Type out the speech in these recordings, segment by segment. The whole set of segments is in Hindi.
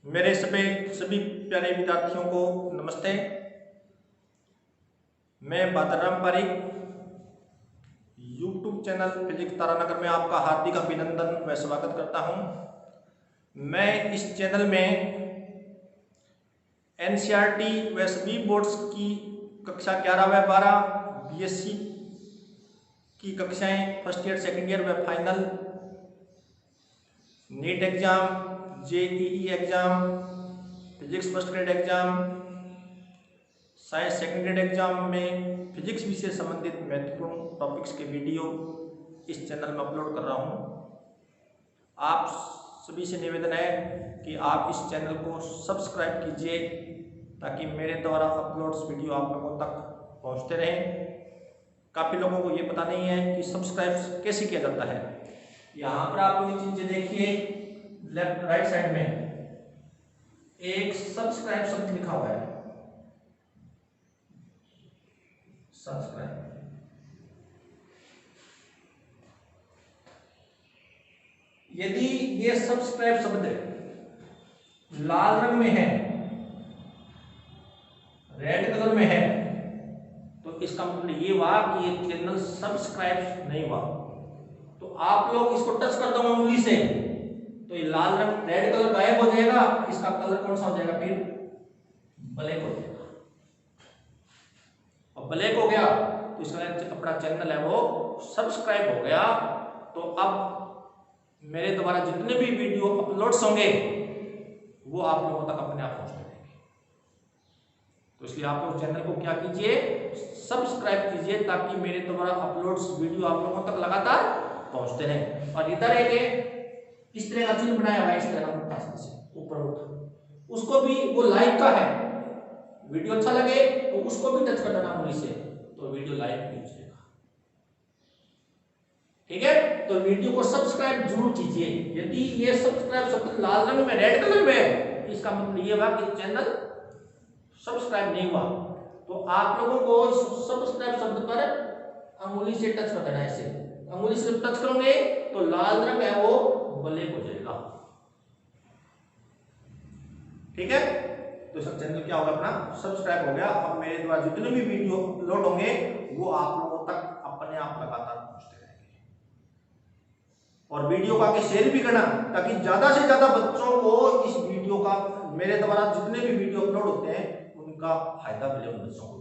मेरे सभी प्यारे विद्यार्थियों को नमस्ते। मैं Badram Pareek YouTube channel physics Taranagar में आपका हार्दिक अभिनंदन व स्वागत करता हूं। मैं इस चैनल में एनसीईआरटी व सभी बोर्ड्स की कक्षा 11 व 12 बीएससी की कक्षाएं फर्स्ट ईयर, सेकेंड ईयर व final, NEET exam, JEE exam, physics first grade exam, science second grade exam में फिजिक्स विषय से संबंधित महत्वपूर्ण टॉपिक्स के वीडियो इस चैनल में अपलोड कर रहा हूं। आप सभी से निवेदन है कि आप इस चैनल को सब्सक्राइब कीजिए ताकि मेरे द्वारा अपलोड्स वीडियो आप लोगों तक पहुंचते रहें। काफ़ी लोगों को ये पता नहीं है कि सब्सक्राइब कैसे किया जाता है। यहाँ पर आप लोग चीजें देखिए, लेफ्ट राइट साइड में एक सब्सक्राइब शब्द लिखा हुआ है, सब्सक्राइब। यदि ये सब्सक्राइब शब्द लाल रंग में है, रेड कलर में है, तो इसका मतलब ये हुआ कि ये चैनल सब्सक्राइब नहीं हुआ। तो आप लोग इसको टच कर दो उंगली से तो ये लाल रंग रेड कलर गायब हो जाएगा। इसका कलर कौन सा हो जाएगा? फिर ब्लैक हो जाएगा। और ब्लैक हो गया तो इसका अपना चैनल है वो सब्सक्राइब हो गया। तो अब मेरे द्वारा जितने भी वीडियो अपलोड्स होंगे वो आप लोगों तक अपने आप पहुंचते रहेंगे। तो इसलिए आप लोग चैनल को क्या कीजिए, सब्सक्राइब कीजिए ताकि मेरे द्वारा अपलोड्स वीडियो आप लोगों तक लगातार पहुंचते रहें। और इधर एक इस तरह का चिन्ह बनाया हुआ है, इस तरह का ऊपर उठ, उसको भी वो लाइक का है। वीडियो अच्छा लगे तो उसको भी टच कर देना उंगली से, तो वीडियो लाइक भी हो जाएगा। ठीक है, तो वीडियो को सब्सक्राइब जरूर कीजिए। यदि ये सब्सक्राइब शब्द लाल रंग में रेड कलर में है, इसका मतलब ये हुआ कि चैनल सब्सक्राइब नहीं हुआ। तो आप लोगों को सब्सक्राइब शब्द पर अंगुली से टच कर देना है। ऐसे अंगुली से टच करोगे तो लाल रंग है वो ब्लैक हो जाएगा। ठीक है, तो सब चैनल क्या होगा, अपना सब्सक्राइब हो गया। अब मेरे द्वारा जितने भी वीडियो अपलोड होंगे वो आप लोगों तक अपने आप लगातार पहुंचते रहेंगे। और वीडियो को आगे शेयर भी करना ताकि ज्यादा से ज्यादा बच्चों को इस वीडियो का, मेरे द्वारा जितने भी वीडियो अपलोड होते हैं उनका फायदा मिले उन बच्चों को।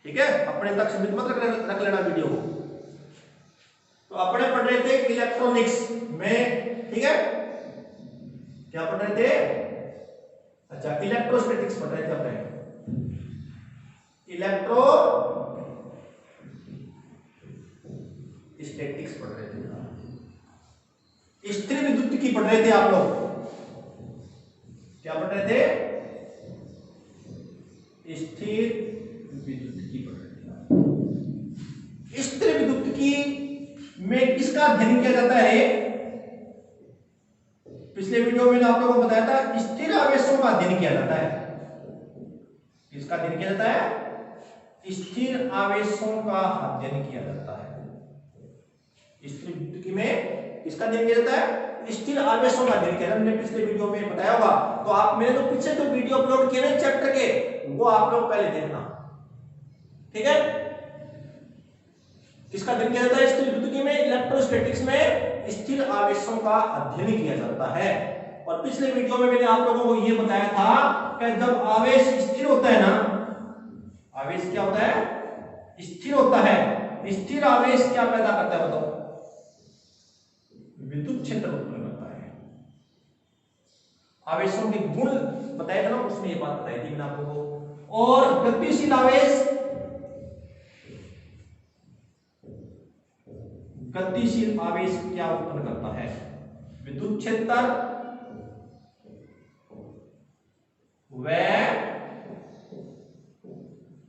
ठीक है, अपने तक सीमित मत रख लेना वीडियो को। तो अपने पढ़ रहे थे इलेक्ट्रॉनिक्स में, ठीक है, क्या पढ़ रहे थे? अच्छा, इलेक्ट्रोस्टैटिक्स पढ़ रहे थे अपने, इलेक्ट्रो स्टैटिक्स पढ़ रहे थे। स्थिर विद्युत की पढ़ रहे थे आप लोग। क्या पढ़ रहे थे? स्थिर विद्युत की पढ़ रहे थे। स्थिर विद्युत की में किसका अध्ययन किया जाता है? पिछले वीडियो में मैंने आप लोगों को बताया था, स्थिर आवेशों का अध्ययन किया जाता है। किसका अध्ययन किया जाता है? स्थिर आवेशों का अध्ययन किया जाता है। स्थिर विद्युत में किसका अध्ययन किया जाता है? स्थिर आवेशों का अध्ययन किया। हमने पिछले वीडियो में बताया होगा। तो आप मेरे तो पीछे जो वीडियो अपलोड किए ना चैप्टर के, वो आप लोग पहले देखना। ठीक है, किसका अध्ययन किया जाता है? स्थिर विद्युत में, इलेक्ट्रोस्टैटिक्स में स्थिर आवेशों का अध्ययन किया जाता है। और पिछले वीडियो में मैंने आप लोगों को यह बताया था कि जब आवेश स्थिर होता है ना, आवेश क्या होता है? स्थिर होता है। स्थिर आवेश क्या पैदा करता है बताओ? विद्युत क्षेत्र उत्पन्न करता है। आवेशों के गुण बताया था ना, उसमें यह बात बताई थी मैंने आप लोगों को। और गतिशील आवेश, गतिशील आवेश क्या उत्पन्न करता है? विद्युत क्षेत्र व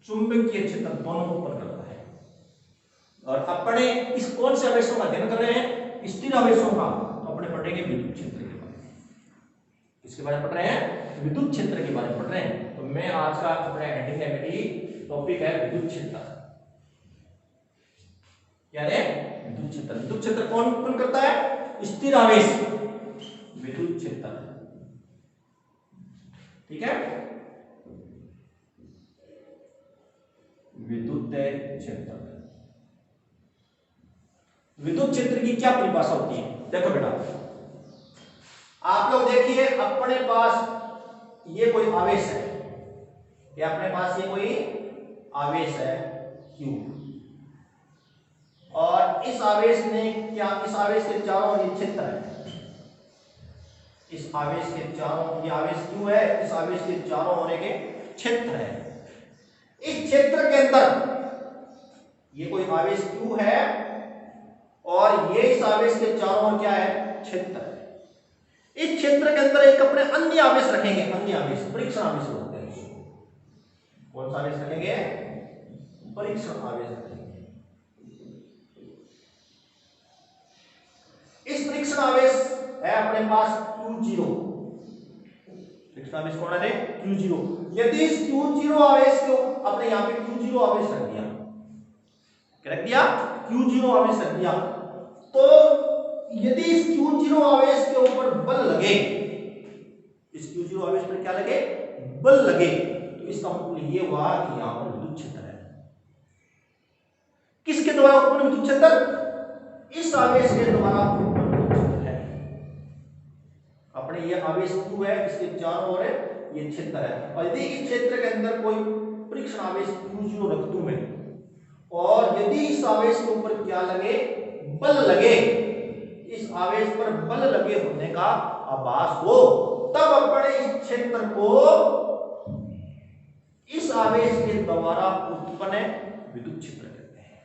चुंबकीय क्षेत्र दोनों उत्पन्न करता है। और अपने इस कौन से आवेशों का अध्ययन कर रहे हैं? स्थिर आवेशों का। तो अपने पढ़ेंगे विद्युत क्षेत्र के बारे में। किसके बारे में पढ़ रहे हैं? विद्युत क्षेत्र के बारे में पढ़ रहे हैं। तो मैं आज का अपना हेडिंग है, मेरी टॉपिक है विद्युत क्षेत्र। क्या है? विद्युत क्षेत्र। विद्युत क्षेत्र कौन उत्पन्न करता है? स्थिर आवेश। विद्युत क्षेत्र ठीक है। विद्युत क्षेत्र, विद्युत क्षेत्र की क्या परिभाषा होती है? देखो बेटा, आप लोग देखिए, अपने पास ये कोई आवेश है, ये अपने पास ये कोई आवेश है Q, और इस आवेश ने क्या, इस आवेश के चारों ओर ये क्षेत्र है, इस आवेश के चारों, ये आवेश Q है, इस आवेश के चारों ओर एक क्षेत्र है। इस क्षेत्र के अंदर ये कोई आवेश Q है और ये इस आवेश के चारों ओर क्या है? क्षेत्र है। इस क्षेत्र के अंदर एक अपने अन्य आवेश रखेंगे, अन्य आवेश, परीक्षण आवेश होते हैं। कौन सा आवेश रखेंगे? परीक्षण आवेश रखेंगे। इस परीक्षण आवेश है अपने पास Q0, परीक्षण आवेश कौन है? Q0। यदि इस Q0 आवेश को अपने यहां पे Q0 आवेश रख दिया, क्या रख दिया? Q0 आवेश रख दिया, तो यदि इस Q0 आवेश के ऊपर बल लगे, इस Q0 आवेश पर क्या लगे? बल लगे, तो इसका मतलब ये हुआ कि यहां पर विद्युत क्षेत्र है। किसके द्वारा उत्पन्न विद्युत क्षेत्र? इस आवेश के द्वारा उत्पन्न विद्युत क्षेत्र है। अपने ये आवेश Q है, इसके चारों ओर ये क्षेत्र है, और यदि इस क्षेत्र के अंदर कोई परीक्षण आवेश Q0 रख दूं मैं, और यदि इस आवेश के ऊपर क्या लगे? बल लगे, इस आवेश पर बल लगे होने का आभास हो, तब अपने इस क्षेत्र को इस आवेश के द्वारा उत्पन्न विद्युत क्षेत्र कहते हैं।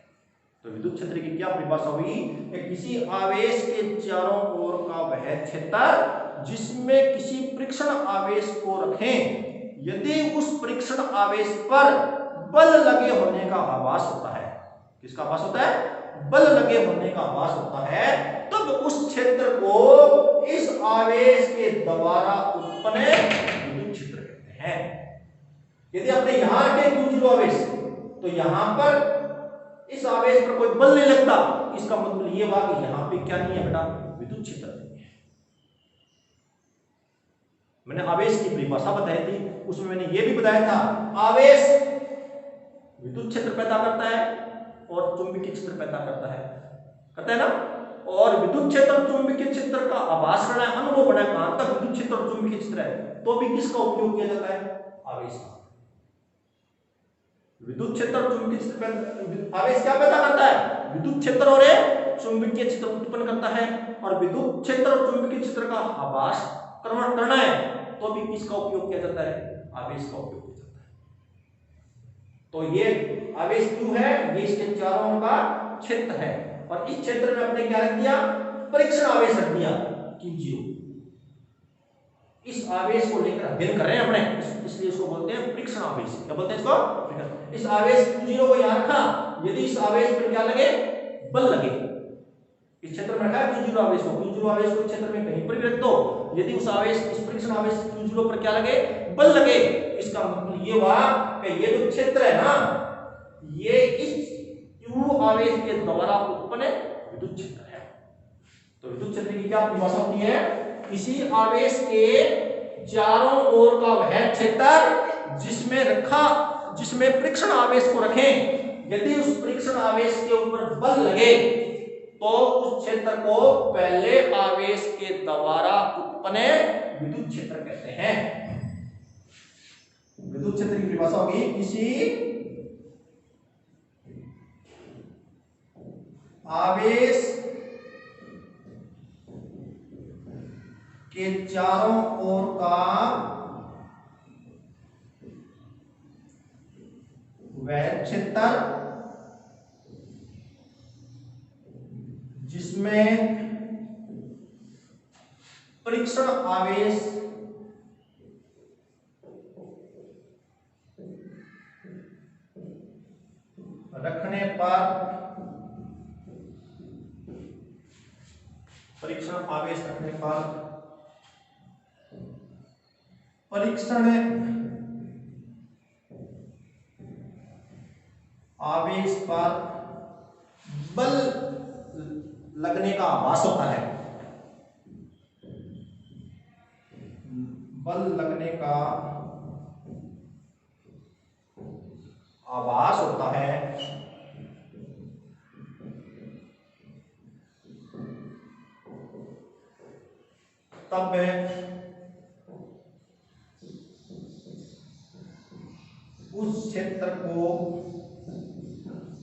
तो विद्युत क्षेत्र की क्या परिभाषा हुई? कि किसी आवेश के चारों ओर का वह क्षेत्र जिसमें किसी परीक्षण आवेश को रखें, यदि उस परीक्षण आवेश पर बल लगे होने का आभास होता है। किसका आभास होता है? बल लगे होने का आभास होता है, तब उस क्षेत्र को इस आवेश के द्वारा उत्पन्न विद्युत क्षेत्र कहते हैं। यदि आपने यहां रखे Q0 आवेश, तो यहां पर इस आवेश पर कोई बल नहीं लगता, इसका मतलब ये हुआ कि यहां पे क्या नहीं है बेटा? विद्युत क्षेत्र नहीं है। मैंने आवेश की परिभाषा बताई थी, उसमें मैंने ये भी बताया था, आवेश विद्युत क्षेत्र पैदा करता है और चुंबकीय क्षेत्र पैदा करता है ना। और विद्युत क्षेत्र और चुंबकीय क्षेत्र का आभास करना है, अनुभव बनाए, कहां तक विद्युत क्षेत्र और चुंबकीय क्षेत्र है, तो भी किसका उपयोग किया जाता है? आवेश का। विद्युत क्षेत्र और चुंबकीय क्षेत्र, आवेश क्या पैदा करता है? विद्युत क्षेत्र और चुंबकीय क्षेत्र उत्पन्न करता है, और विद्युत क्षेत्र और चुंबकीय क्षेत्र का आभास करना है, तो भी किसका उपयोग किया जाता है? आवेश का उपयोग किया जाता है। तो ये आवेश Q है, ये इसके चारों ओर का क्षेत्र है, और इस क्षेत्र में अपने क्या रख दिया? परीक्षण आवेश रख दिया Q0। इस आवेश को लेकर अध्ययन कर रहे हैं अपने, इसलिए इसको बोलते हैं परीक्षण आवेश। क्या बोलते हैं इसको? इस आवेश Q0 को यहां रखा, यदि इस आवेश पर क्या लगे? बल लगे, इस क्षेत्र में रखा है Q0 आवेश को, Q0 आवेश को क्षेत्र में कहीं पर भी रख दो, यदि उस आवेश, इस परीक्षण आवेश Q0 पर क्या लगे? बल लगे, इसका मतलब ये हुआ कि ये जो क्षेत्र है ना, ये इस Q आवेश के द्वारा उत्पन्न विद्युत क्षेत्र है। तो विद्युत क्षेत्र की क्या परिभाषा होती है? किसी आवेश के चारों ओर का वह क्षेत्र जिसमें परीक्षण आवेश को रखें, यदि उस परीक्षण आवेश के ऊपर बल लगे, तो उस क्षेत्र को पहले आवेश के द्वारा उत्पन्न विद्युत क्षेत्र कहते हैं। विद्युत क्षेत्र की परिभाषा होगी, किसी आवेश के चारों ओर का वह क्षेत्र जिसमें परीक्षण आवेश रखने पर परीक्षण आवेश पर बल लगने का आभास होता है, बल लगने का आभास होता है, तब उस क्षेत्र को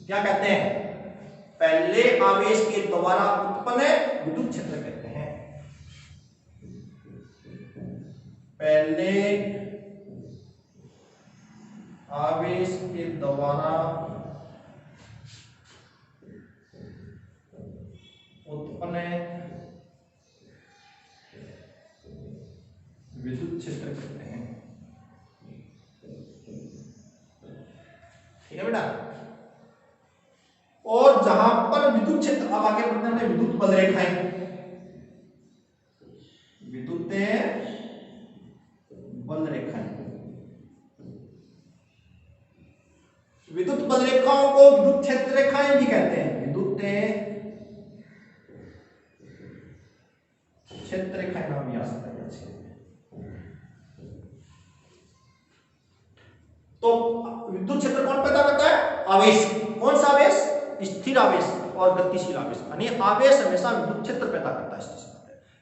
क्या कहते हैं? पहले आवेश के द्वारा उत्पन्न विद्युत क्षेत्र कहते हैं। पहले आवेश के द्वारा उत्पन्न विद्युत क्षेत्र कहते हैं। ठीक है बेटा। और जहां पर विद्युत क्षेत्र, अब आगे बढ़ते हैं विद्युत बल रेखाएं। विद्युत बल रेखाएं, विद्युत बल रेखाओं को विद्युत क्षेत्र रेखाएं भी कहते हैं। विद्युत क्षेत्र रेखाएं नाम भी आ सकता है। तो विद्युत क्षेत्र कौन पैदा करता है? आवेश। कौन सा आवेश? स्थिर आवेश और गतिशील आवेश। यानी आवेश हमेशा विद्युत क्षेत्र पैदा करता है।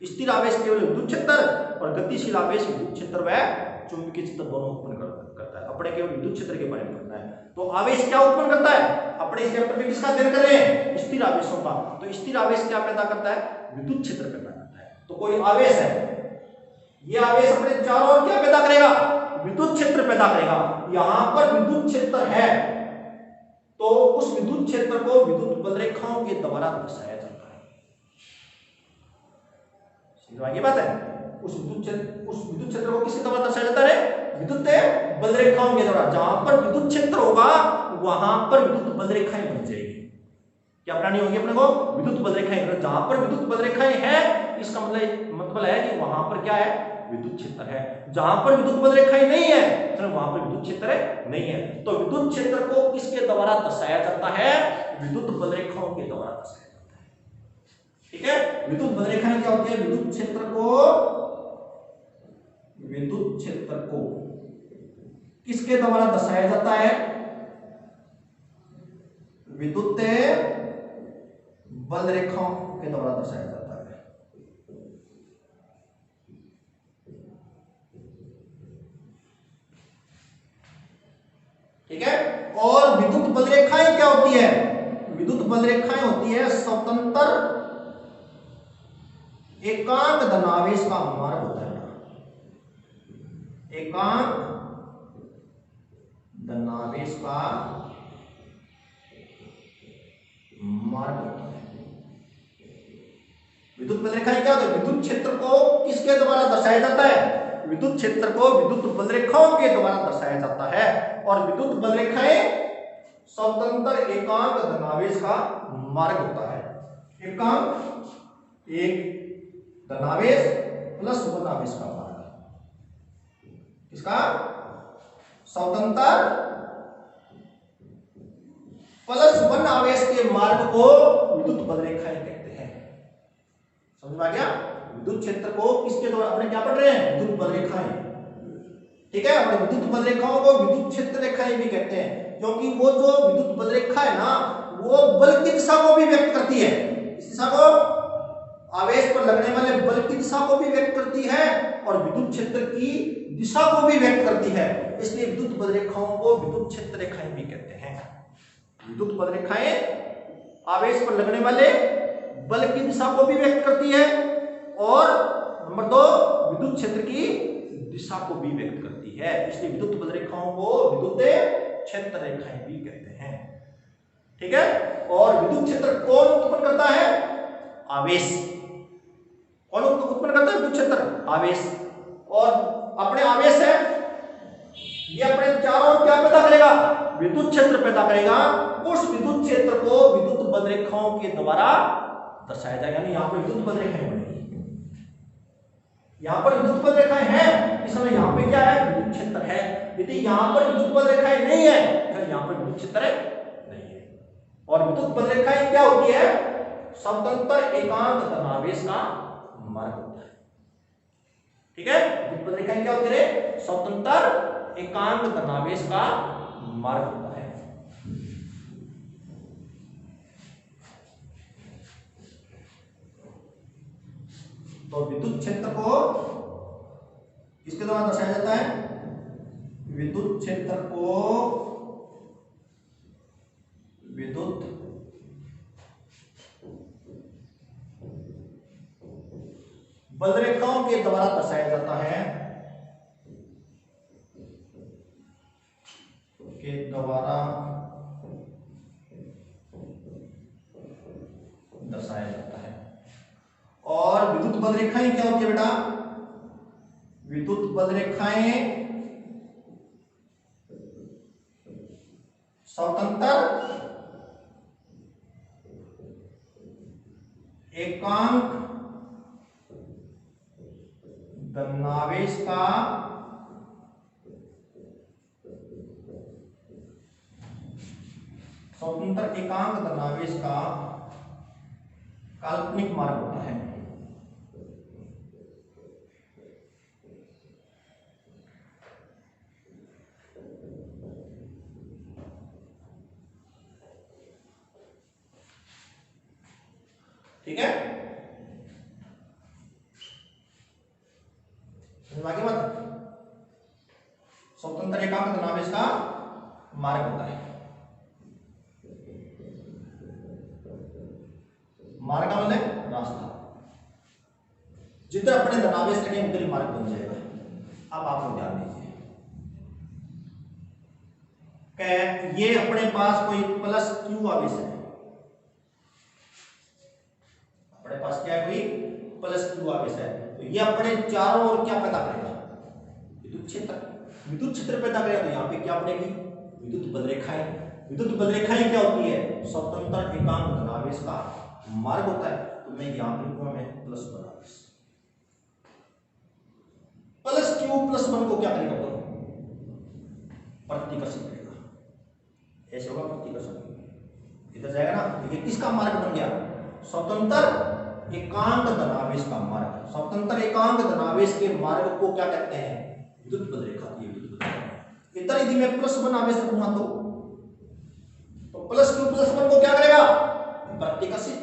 स्थिर आवेश केवल विद्युत क्षेत्र और गतिशील आवेश विद्युत क्षेत्र व चुंबकीय क्षेत्र दोनों उत्पन्न करता है। अपने केवल विद्युत क्षेत्र के बारे में पढ़ना है। तो आवेश क्या उत्पन्न करता है? अपने इस चैप्टर में किसका अध्ययन कर रहे हैं? स्थिर आवेशों का। तो स्थिर आवेश क्या पैदा करता है? विद्युत क्षेत्र पैदा करता है। तो कोई आवेश है, ये आवेश अपने चारों ओर क्या पैदा करेगा? विद्युत क्षेत्र पैदा करेगा। यहां पर विद्युत क्षेत्र है तो उस विद्युत क्षेत्र को विद्युत बल रेखाओं के द्वारा दर्शाया जाता है। समझ ये बात है? उस विद्युत क्षेत्र को किसके द्वारा दर्शाया जाता है? विद्युत बल रेखाओं के द्वारा। जहां पर विद्युत क्षेत्र होगा वहां पर विद्युत बल रेखाएं बन जाएगी। क्या बनानी होगी अपने को? विद्युत बल रेखाएं। जहां पर विद्युत बल रेखाएं हैं, इसका मतलब है कि वहां पर क्या है? विद्युत क्षेत्र है। जहां पर विद्युत बल रेखाएं नहीं है तो वहां पर विद्युत क्षेत्र नहीं है। तो विद्युत क्षेत्र को किसके द्वारा दर्शाया जाता है? विद्युत बल रेखाओं के द्वारा दर्शाया जाता है। ठीक है। विद्युत बल रेखाएं क्या होती है? विद्युत क्षेत्र को किसके द्वारा दर्शाया जाता है? विद्युत बल रेखाओं के द्वारा दर्शाया जाता है। ठीक है। और विद्युत बल रेखाएं क्या होती है? विद्युत बल रेखाएं होती है स्वतंत्र एकांक धनावेश का मार्ग होता है। एकांक धनावेश का मार्ग होता है। विद्युत बल रेखाएं क्या होती है? विद्युत क्षेत्र को किसके द्वारा दर्शाया जाता है? विद्युत क्षेत्र को विद्युत बल रेखाओं के द्वारा दर्शाया जाता है। और विद्युत बल रेखाएं स्वतंत्र एकांक धनावेश का मार्ग होता है। एकांक एक धनावेश प्लस वन आवेश का मार्ग। इसका स्वतंत्र प्लस वन आवेश के मार्ग को विद्युत बल रेखाएं कहते हैं। समझ में आ गया? विद्युत क्षेत्र को किसके द्वारा, अपने क्या पढ़ रहे हैं? विद्युत बल रेखाएं। ठीक है। अपने विद्युत बल रेखाओं को विद्युत क्षेत्र रेखाएं भी कहते हैं, क्योंकि वो जो विद्युत बल रेखा है ना, वो बल की दिशा को भी व्यक्त करती है। इस दिशा को, आवेश पर लगने वाले बल की दिशा को भी व्यक्त करती है और विद्युत क्षेत्र की दिशा को भी व्यक्त करती है। इसलिए विद्युत बल रेखाओं को विद्युत क्षेत्र रेखाएं भी कहते हैं। विद्युत बल रेखाएं आवेश पर लगने वाले बल की दिशा को भी व्यक्त करती है और नंबर 2 विद्युत क्षेत्र की दिशा को भी व्यक्त करती है। इसलिए विद्युत बल रेखाओं को विद्युत क्षेत्र रेखाएं भी कहते हैं। ठीक है। और विद्युत क्षेत्र कौन उत्पन्न करता है? आवेश। कौन उत्पन्न करता है? विद्युत क्षेत्र, आवेश। और अपने आवेश है, ये अपने चारों ओर क्या पैदा करेगा? विद्युत क्षेत्र पैदा करेगा। उस विद्युत क्षेत्र को विद्युत बल रेखाओं के द्वारा दर्शाया जाएगा। यानी यहाँ पर विद्युत बल रेखाएं बनेगी। यहाँ पर विद्युत बल रेखाएं हैं, इस समय यहाँ पे क्या है? विद्युत क्षेत्र है। यदि यहाँ पर विद्युत बल रेखाएं नहीं है तो यहाँ पर विद्युत क्षेत्र नहीं है। और विद्युत बल रेखाएं क्या होती है? स्वतंत्र एकांक धनावेश का मार्ग होता है। ठीक है। विद्युत बल रेखाएं क्या होती है? स्वतंत्र एकांक धनावेश का मार्ग होता है। तो विद्युत क्षेत्र को किसके द्वारा दर्शाया जाता है? विद्युत क्षेत्र को विद्युत बलरेखाओं के द्वारा दर्शाया जाता है, के द्वारा दर्शाया जाता है। और विद्युत बलरेखाएं क्या होती है बेटा? विद्युत बलरेखाएं स्वतंत्र एकांक धनावेश का काल्पनिक मार्ग होता है। ठीक है, आगे बात, स्वतंत्र एकांक धनावेश का मार्ग होता है। मार्ग का मतलब रास्ता, जिधर अपने धनावेश रखें उधर ही मार्ग बन जाएगा। अब आप लोग ध्यान दीजिए, ये अपने पास कोई प्लस क्यू आवेश है, अपने पास क्या है? कोई प्लस क्यू आवेश है, तो ये अपने चारों ओर क्या पैदा करेगा? विद्युत क्षेत्र। विद्युत क्षेत्र पैदा करेगा, तो यहाँ पे क्या बनेगी? विद्युत बलरेखाएं। विद्युत बलरेखाएं क्या होती है? स्वतंत्र एकांक धनावेश का मार्ग होता है। तो मैं यहां पर लिखूंगा मैं प्लस वन आवेश। प्लस क्यू प्लस वन को क्या करेगा? तो प्रतिकर्षित करेगा, ऐसे होगा प्रतिकर्षण, इधर जाएगा ना। ये किसका मार्ग बन गया? स्वतंत्र एकांक धनावेश का मार्ग। स्वतंत्र एकांक धनावेश के मार्ग को क्या कहते हैं? विद्युत बलरेखा। ये विद्युत बलरेखा। इधर यदि मैं प्लस वन आवेश रखूंगा तो प्लस क्यू प्लस वन को क्या करेगा? प्रतिकर्षित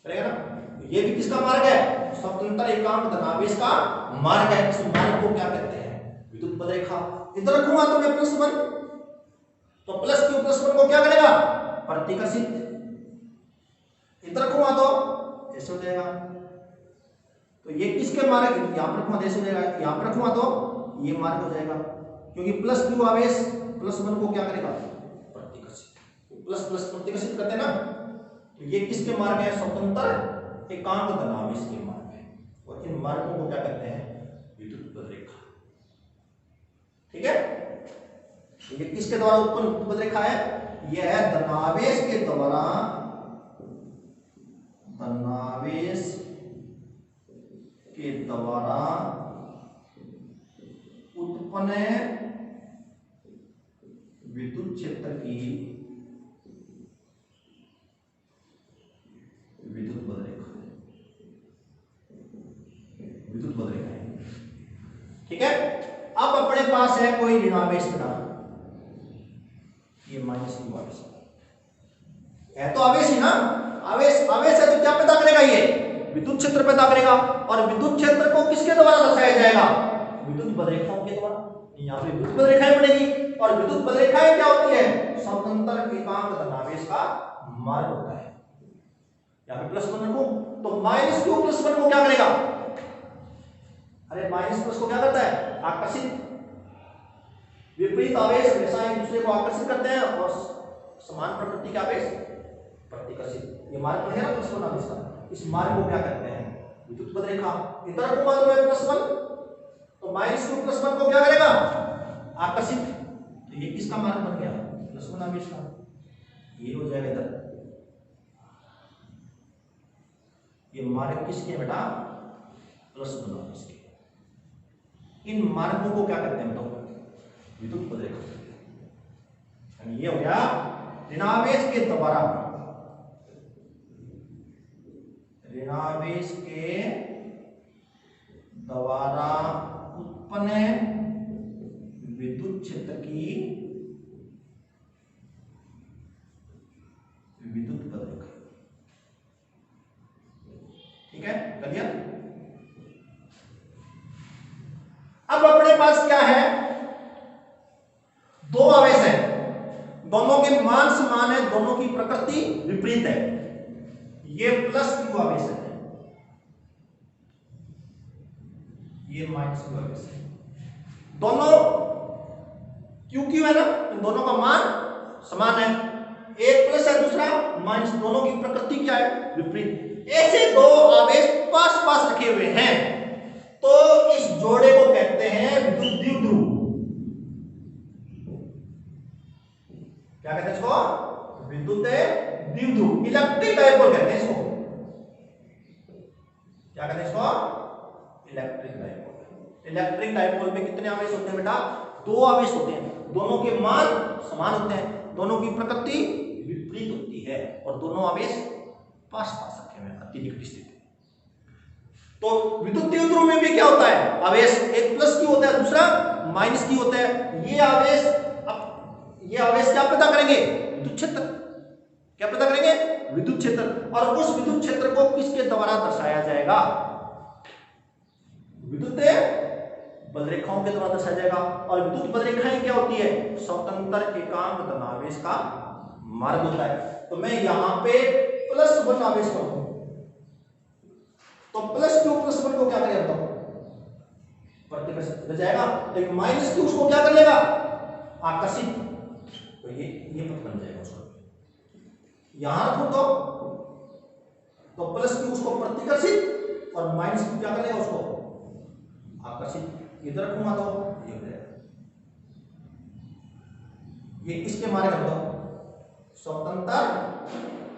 करेगा ना। ये भी किसका मार्ग है? स्वतंत्र एकांक धनावेश का मार्ग है। इस मार्ग को क्या कहते हैं? विद्युत बलरेखा। इधर रखूंगा तो मैं प्लस वन, तो प्लस क्यू प्लस वन को क्या करेगा? प्रतिकर्षित। इधर रखूंगा तो ऐसे हो जाएगा। तो ये किसके मार्ग? यहां पर रखूंगा ऐसे हो जाएगा, यहां पर रखूंगा तो ये मार्ग हो जाएगा, क्योंकि प्लस क्यू आवेश प्लस वन को क्या करेगा? प्रतिकर्षित। प्लस प्लस प्रतिकर्षित करते हैं ना। तो ये किसके मार्ग है? स्वतंत्र एकांक धनावेश के मार्ग है। और इन मार्गों को क्या कहते हैं? विद्युत बलरेखा। ठीक है, ये किसके द्वारा उत्पन्न बलरेखा है? यह है धनावेश के द्वारा, धनावेश के द्वारा उत्पन्न विद्युत क्षेत्र की विद्युत बलरेखा। विद्युत बलरेखा है। ठीक है, अब अपने पास है कोई ऋणावेश बना, ये माइनस क्यू आवेश है, तो आवेश ही ना। आवेश आवेश है तो क्या पैदा करेगा? ये विद्युत क्षेत्र पैदा करेगा। और विद्युत क्षेत्र को किसके द्वारा दर्शाया जाएगा? विद्युत बलरेखाओं के द्वारा। यहाँ पे विद्युत बलरेखाएं बनेगी। और विद्युत बलरेखाएं क्या होती है? स्वतंत्र एकांक धनावेश का मार्ग होता है। यहाँ पे प्लस वन रखो तो माइनस क्यू प्लस वन को क्या करेगा? अरे माइनस प्लस को क्या करता है? आकर्षित। विपरीत आवेश हमेशा एक दूसरे को आकर्षित करते हैं और समान प्रकृति के आवेश प्रतिकर्षित। ये मार्ग बन गया ना प्लस वन आवेश का। इस मार्ग को क्या कहते हैं? विद्युत बलरेखा। इधर रखूंगा तो मैं प्लस वन, तो माइनस क्यू प्लस वन को क्या करेगा? आकर्षित। तो ये किसका मार्ग बन गया? प्लस वन आवेश का। ये हो जाएगा इधर। ये मार्ग किसके बेटा? प्लस वन आवेश के। इन मार्गों को क्या कहते हैं? बताओ। विद्युत बलरेखा। ये हो गया ऋणावेश के द्वारा, ऋणावेश के द्वारा उत्पन्न विद्युत क्षेत्र की विद्युत बलरेखा। क्लियर? अब अपने पास क्या है, दो आवेश है, दोनों के मान समान है, दोनों की प्रकृति विपरीत है। ये प्लस क्यू आवेश है, ये माइनस क्यू आवेश है। दोनों क्यू क्यू है ना, दोनों का मान समान है, एक प्लस है दूसरा माइनस, दोनों की प्रकृति क्या है, विपरीत। ऐसे दो आवेश पास पास रखे हुए हैं तो इस जोड़े को कहते हैं विद्युत द्विध्रुव। क्या कहते हैं इसको, विद्युत द्विध्रुव, इलेक्ट्रिक डाइपोल कहते हैं इसको। क्या कहते हैं इसको, इलेक्ट्रिक डाइपोल। इलेक्ट्रिक डाइपोल में कितने आवेश होते हैं बेटा, दो आवेश होते हैं, दोनों के मान समान होते हैं, दोनों की प्रकृति विपरीत होती है और दोनों आवेश पास पास रखे हुए हैं, अति निकट स्थिति। तो विद्युत द्विध्रुव में भी क्या होता है, आवेश एक प्लस क्यू होता है, दूसरा माइनस क्यू होता है। ये आवेश, अब ये आवेश क्या पैदा करेंगे, विद्युत क्षेत्र। क्या पैदा करेंगे, विद्युत क्षेत्र। और उस विद्युत क्षेत्र को किसके द्वारा दर्शाया जाएगा, विद्युत बल रेखाओं के द्वारा दर्शाया जाएगा। और विद्युत बल रेखाएं क्या होती है, स्वतंत्र एकांक धनावेश का मार्ग होता है। तो मैं यहां पे +1 आवेश कहूं तो प्लस क्यू प्लस वन को क्या करेगा बताओ, प्रतिकर्षित हो जाएगा। लेकिन माइनस क्यू उसको क्या कर लेगा, आकर्षित। तो ये पद बन जाएगा उसका, यहां रखो तो प्लस क्यू उसको प्रतिकर्षित और माइनस क्यू क्या करेगा उसको आकर्षित। इधर रखूंगा तो ये हो जाएगा, ये किसके मारे कर दो, स्वतंत्र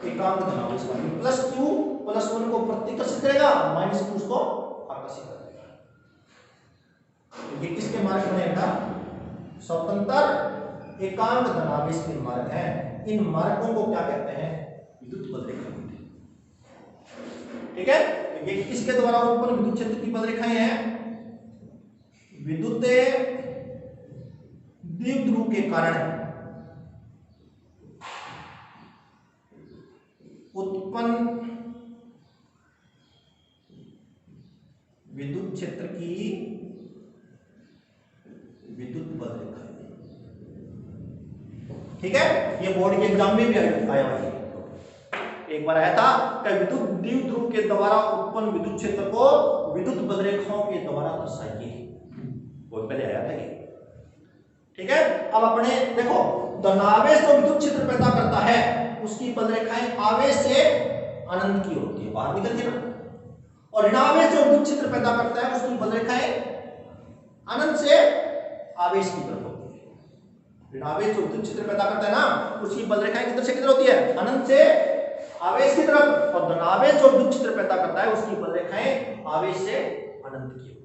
एकांक धनावेश का। प्लस क्यू प्लस वन को प्रतिकर्षित करेगा, माइनस क्यू उसको आकर्षित करेगा। ये किसके मार्ग बनेगा, स्वतंत्र एकांक धनावेश के मार्ग हैं। इन मार्गों को क्या कहते हैं, विद्युत बल रेखा। ठीक है, ये किसके द्वारा उत्पन्न विद्युत क्षेत्र की बल रेखाएं हैं, विद्युत द्विध्रुव के कारण उत्पन्न विद्युत क्षेत्र की विद्युत बल रेखा। ठीक है, ये बोर्ड के एग्जाम में भी आया है, एक बार आया था कि विद्युत द्विध्रुव के द्वारा उत्पन्न विद्युत क्षेत्र को विद्युत बल रेखाओं के द्वारा दर्शाइए, बहुत पहले आया था ये। ठीक है, अब अपने देखो धनावेश जो विद्युत क्षेत्र पैदा करता है उसकी बल रेखाएं आवेश से अनंत की होती है, बाहर निकलती है ना। और ऋणावेश जो विद्युत क्षेत्र पैदा करता है उसकी बल रेखाएं अनंत से आवेश की तरफ होती है। ऋणावेश जो विद्युत क्षेत्र पैदा करता है ना उसकी बल रेखाएं किधर से किधर होती है, अनंत से आवेश की तरफ। और धनावेश जो विद्युत क्षेत्र पैदा करता है उसकी बल रेखाएं आवेश से अनंत की होती है।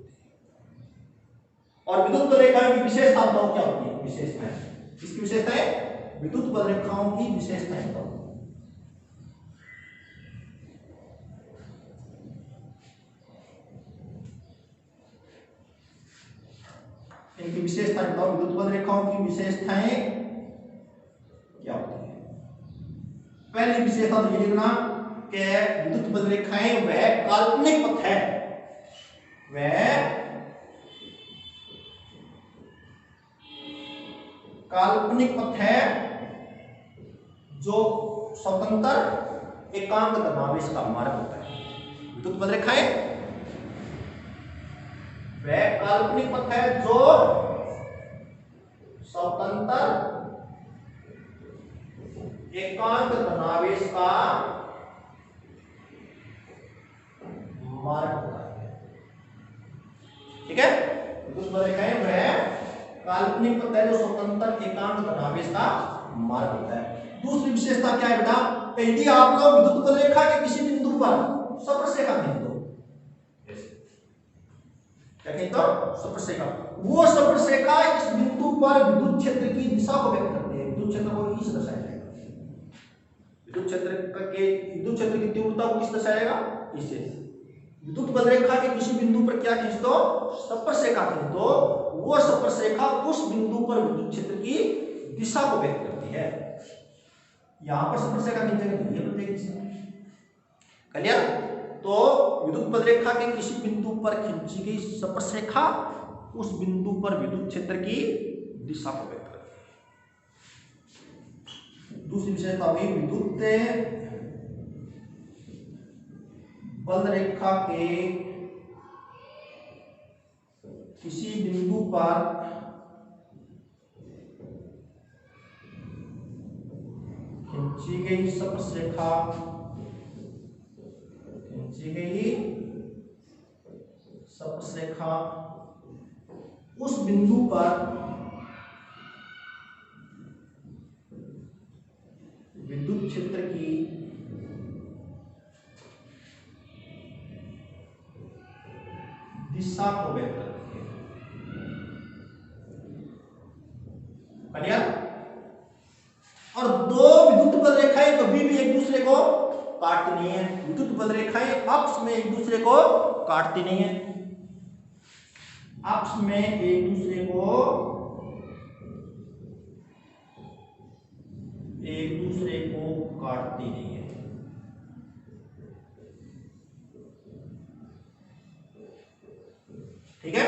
और विद्युत बल रेखाओं की विशेषताएं क्या होती है, विशेषताएं, इसकी विशेषताएं, विद्युत बल रेखाओं की विशेषताएं क्या होती है। इनकी विशेषताएं बताओ, विद्युत बल रेखाओं की विशेषताएं क्या होती है। पहली विशेषता तो ये लिखना कि विद्युत बल रेखाएं वह काल्पनिक पथ है, वह काल्पनिक पथ है जो स्वतंत्र एकांक धनावेश का मार्ग होता है। विद्युत बल रेखाएं वह काल्पनिक पथ है जो स्वतंत्र एकांक धनावेश का मार्ग होता है। ठीक है, विद्युत बल रेखाएं वह काल्पनिक पथ है जो स्वतंत्र एकांक धनावेश का मार्ग होता है। दूसरी विशेषता क्या है बेटा, यदि आप लोग विद्युत बल रेखा के किसी बिंदु पर स्पर्शरेखा खींच दो, क्या खींच दो, स्पर्शरेखा, वो स्पर्शरेखा इस बिंदु पर विद्युत क्षेत्र की दिशा को व्यक्त करती है। विद्युत क्षेत्र को इस दर्शाया जाएगा, विद्युत क्षेत्र की तीव्रता को किस दर्शाएगा, इससे। विद्युत बल रेखा के किसी बिंदु पर क्या खींच दो, स्पर्शरेखा खींच दो, वो स्पर्शरेखा उस बिंदु पर विद्युत क्षेत्र की दिशा को व्यक्त करती है। यहां पर स्पर्शरेखा खींचेंगे तो ये बन जाएगी, क्लियर। तो विद्युत बलरेखा के किसी बिंदु पर खींची गई स्पर्शरेखा उस बिंदु पर विद्युत क्षेत्र की दिशा को व्यक्त करती है। दूसरी विशेषता हुई विद्युत बलरेखा के किसी बिंदु पर खींची गई स्पर्शरेखा उस बिंदु पर विद्युत क्षेत्र की दिशा को व्यक्त करती है। क्लियर? और दो विद्युत बल रेखाएं कभी भी एक दूसरे को काटती नहीं है। विद्युत बल रेखाएं अक्ष में एक दूसरे को काटती नहीं है, अक्ष में एक दूसरे को काटती नहीं है। ठीक है?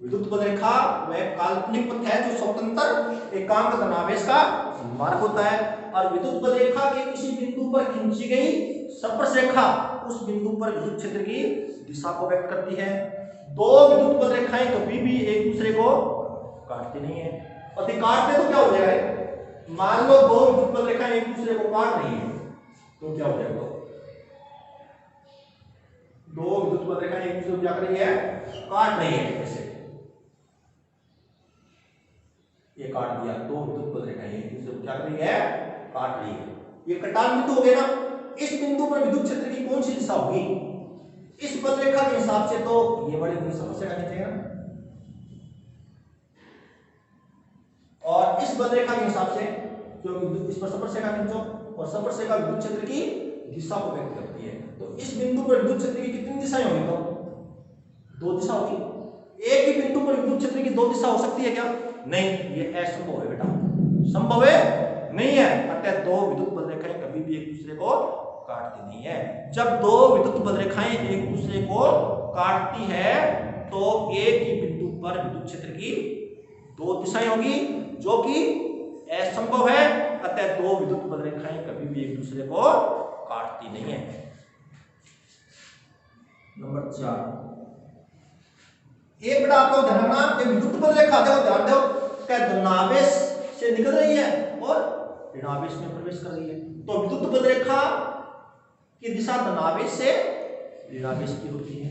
विद्युत बल रेखा वह काल्पनिक पथ है जो स्वतंत्र एकांक धनावेश का मार्ग होता है, और विद्युत बल रेखा के किसी बिंदु पर खींची गई स्पर्शरेखा उस बिंदु पर विद्युत क्षेत्र की दिशा को व्यक्त करती है। दो विद्युत बल रेखाएं कभी भी एक दूसरे को काटती नहीं है। और काटते तो क्या हो जाएगा? मान लो दो विद्युत बल रेखाएं एक दूसरे को काट रही है तो क्या हो जाएगा? दो विद्युत बल रेखाएं एक दूसरे को क्या कर रही है? काट रही है। जैसे ये काट दिया, दो विद्युत बल रेखाएं एक दूसरे को क्या कर रही है? काट रही है। ये कटान बिंदु हो गया ना। इस बिंदु पर विद्युत क्षेत्र की कौन सी दिशा होगी? इस बल रेखा के हिसाब से तो ये बड़ी समस्या खींचेगा, और इस बल रेखा के हिसाब से क्योंकि इस पर स्पर्शरेखा खींचो, और स्पर्शरेखा विद्युत क्षेत्र की दिशा को व्यक्त करती है। तो इस बिंदु पर विद्युत क्षेत्र की कितनी दिशाएं होंगी? तो दो दिशा होगी। एक ही बिंदु पर विद्युत क्षेत्र की दो दिशा हो सकती है क्या? नहीं, ये असंभव है बेटा, संभव है नहीं है। अतः दो विद्युत बल रेखाएं कभी भी एक दूसरे को काटती नहीं है। जब दो विद्युत बल रेखाएं एक दूसरे को काटती है तो एक ही बिंदु पर विद्युत क्षेत्र की दो दिशाएं होगी जो कि असंभव है। अतः दो विद्युत बल रेखाएं कभी भी एक दूसरे को काटती नहीं है। नंबर 4, एक बेटा आपको ध्यान रखना, ये विद्युत बल रेखा देखो, ध्यान दो, क्या धनावेश से निकल रही है और ऋणावेश में प्रवेश कर रही है। तो विद्युत बल रेखा की दिशा धनावेश से ऋणावेश की होती है।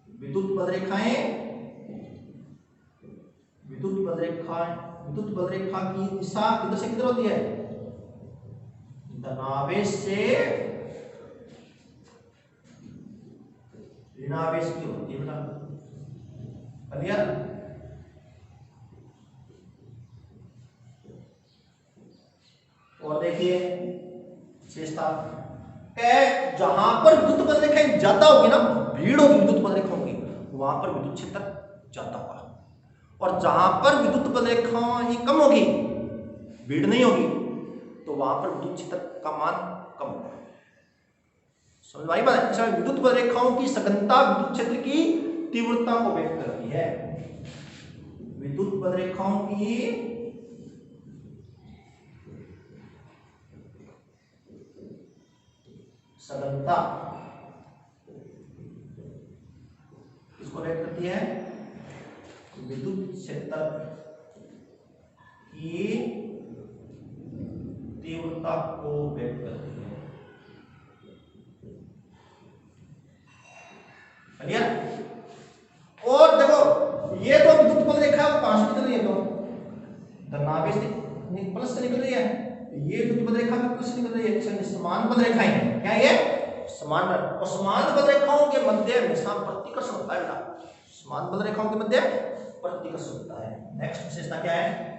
विद्युत बल रेखा की दिशा किधर से किधर होती है? धनावेश से ऋणावेश की होती है बेटा। क्लियर? और देखिए विशेषता, जहां पर विद्युत बल रेखाएं ज्यादा होगी ना, भीड़ होगी विद्युत बल रेखाओं की, वहां पर विद्युत क्षेत्र ज्यादा होगा। और जहां पर विद्युत बल रेखाएं कम होगी, भीड़ नहीं होगी, तो वहां पर विद्युत क्षेत्र का मान कम होगा। समझ में आई बात? अच्छा, विद्युत बल रेखाओं की सघनता विद्युत क्षेत्र की तीव्रता को व्यक्त करती है। विद्युत बल रेखाओं की सघनता इसको व्यक्त करती है विद्युत क्षेत्र की तीव्रता को व्यक्त करती है। क्लियर? और देखो, ये तो विद्युत बल रेखा कहां से निकल रही है? तो धनावेश से प्लस से निकल रही है। ये विद्युत बल रेखा भी प्लस से निकल रही है। समान बल रेखाएं हैं क्या? ये समान बल, और समान बल रेखाओं के मध्य हमेशा प्रतिकर्षण होता है बेटा। समान बल रेखाओं के मध्य प्रतिकर्षण होता है। नेक्स्ट विशेषता क्या है?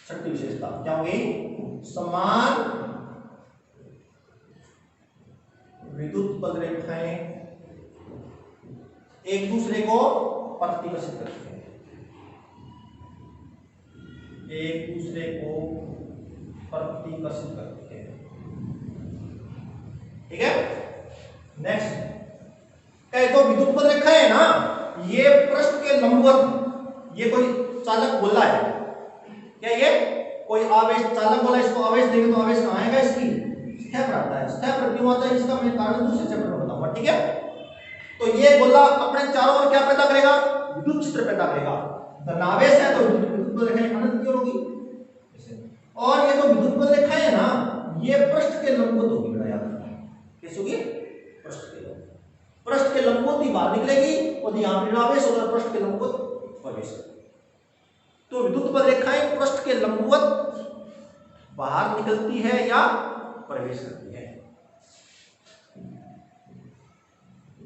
छठी विशेषता क्या होगी? समान विद्युत पद रेखाएं एक दूसरे को प्रतिकर्षित करती हैं, एक दूसरे को प्रतिकर्षित करती है। ठीक है, नेक्स्ट दो विद्युत पद रेखाएं है ना, ये पृष्ठ के लंबवत, ये कोई चालक गोला है क्या, ये कोई आवेश चालक गोला, इसको आवेश देंगे तो आवेश कहां आएगा, इसकी स्थिर पर आता है। स्थिर पर क्यों आता है, इसका मैं कारण दूसरे चैप्टर में बताऊंगा। ठीक है, तो ये गोला अपने चारों ओर क्या पैदा करेगा, विद्युत क्षेत्र पैदा करेगा। धनावेश है तो विद्युत पद रेखाएं अनंत की ओर होगी, और ये जो विद्युत पद रेखाएं है ना, ये पृष्ठ के लंबवत होगी। बेटा याद रखना, कैसे होगी, पृष्ठ के लंबवत, पृष्ठ के लंबवत ही बाहर निकलेगी और यहाँ ऋणावेश होगा, पृष्ठ के लंबवत प्रवेश करेगी। तो विद्युत पद रेखाएं पृष्ठ के लंबवत बाहर निकलती है या प्रवेश करती है।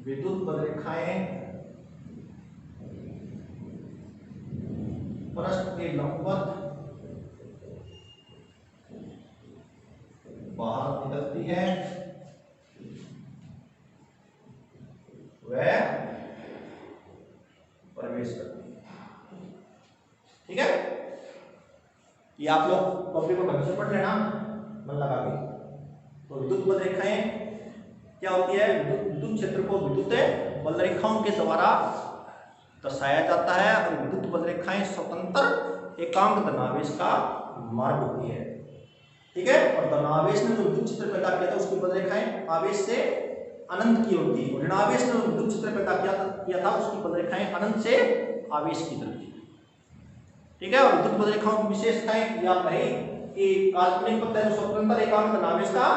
विद्युत पद रेखाएं पृष्ठ के लंबवत बाहर निकलती है वह प्रवेश करती है। ठीक है, ये आप लोग टॉपिक को ढंग से पढ़ लेना, मन लगा के। तो विद्युत पद रेखाएं क्या होती है, विद्युत क्षेत्र को विद्युत बल रेखाओं के द्वारा दर्शाया जाता है, और विद्युत बल रेखाएं स्वतंत्र एकांक धनावेश का मार्ग होती है। ठीक है, और धनावेश ने जो विद्युत क्षेत्र पैदा किया था उसकी बल रेखाएं आवेश से अनंत की ओर थी, और ऋणावेश ने जो विद्युत क्षेत्र पैदा किया था उसकी बल रेखाएं अनंत से आवेश की तरफ थी। ठीक है, और विद्युत बल रेखाओं की विशेषताएं याद रहे कि काल्पनिक पथ है, स्वतंत्र एकांक धनावेश का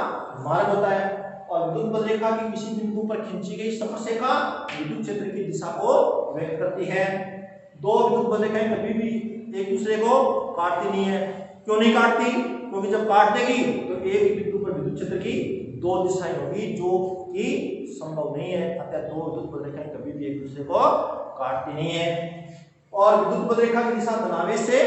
मार्ग होता है, और विद्युत बल रेखा की किसी बिंदु पर खींची गई स्पर्शिका विद्युत क्षेत्र की दिशा को व्यक्त करती है। दो विद्युत बल रेखाएं कभी भी एक दूसरे को काटती नहीं है। क्यों नहीं काटती, क्योंकि जब काट देगी तो एक ही बिंदु पर विद्युत क्षेत्र की दो दिशाएं होगी, जो कि संभव नहीं है। अतः दो विद्युत बल रेखाएं कभी भी एक दूसरे को काटती नहीं है। और विद्युत बल रेखा की दिशा धनावेश से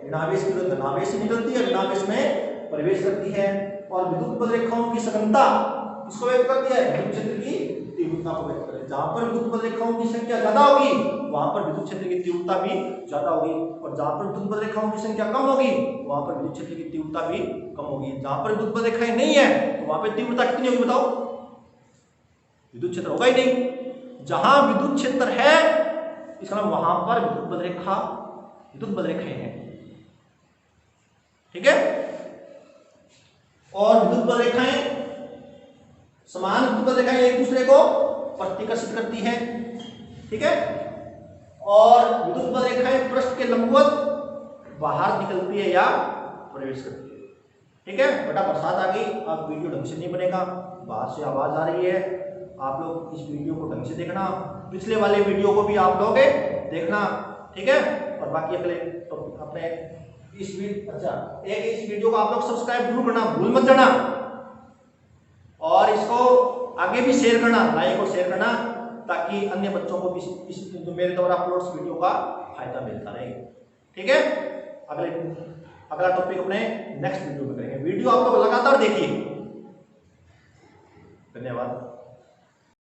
ऋणावेश की तरफ धनावेश से निकलती है, ऋणावेश में प्रवेश करती है। और विद्युत बल रेखाओं की सघनता किसको व्यक्त करती है, विद्युत क्षेत्र की तीव्रता को व्यक्त करती है। जहां पर विद्युत बल रेखाओं की संख्या ज्यादा होगी वहां पर विद्युत क्षेत्र की तीव्रता भी ज्यादा होगी, और जहां पर विद्युत बल रेखाओं की संख्या कम होगी वहां पर विद्युत क्षेत्र की तीव्रता भी कम होगी। जहां पर विद्युत बल रेखाएं नहीं है तो वहां पर तीव्रता कितनी होगी बताओ, विद्युत क्षेत्र होगा ही नहीं। जहां विद्युत क्षेत्र है इसका नाम वहां पर विद्युत बल रेखाएं हैं। ठीक है, और विद्युत बल रेखाएं समान विद्युत बल रेखाएं एक दूसरे को प्रतिकर्षित करती है। ठीक है, और विद्युत बल रेखाएं पृष्ठ के लंबवत बाहर निकलती है या प्रवेश करती है। ठीक है बेटा, बरसात आ गई, अब वीडियो ढंग से नहीं बनेगा, बाहर से आवाज आ रही है। आप लोग इस वीडियो को ढंग से देखना, पिछले वाले वीडियो को भी आप लोग देखना। ठीक है, और बाकी अगले तो अपने इस वीडियो को आप लोग सब्सक्राइब जरूर करना, भूल मत जाना, और इसको आगे भी शेयर करना, लाइक और शेयर करना, ताकि अन्य बच्चों को भी इस जो मेरे द्वारा अपलोड वीडियो का फायदा मिलता रहे। ठीक है, अगला टॉपिक अपने नेक्स्ट वीडियो में करेंगे। वीडियो आप लोग लगातार देखिए। धन्यवाद।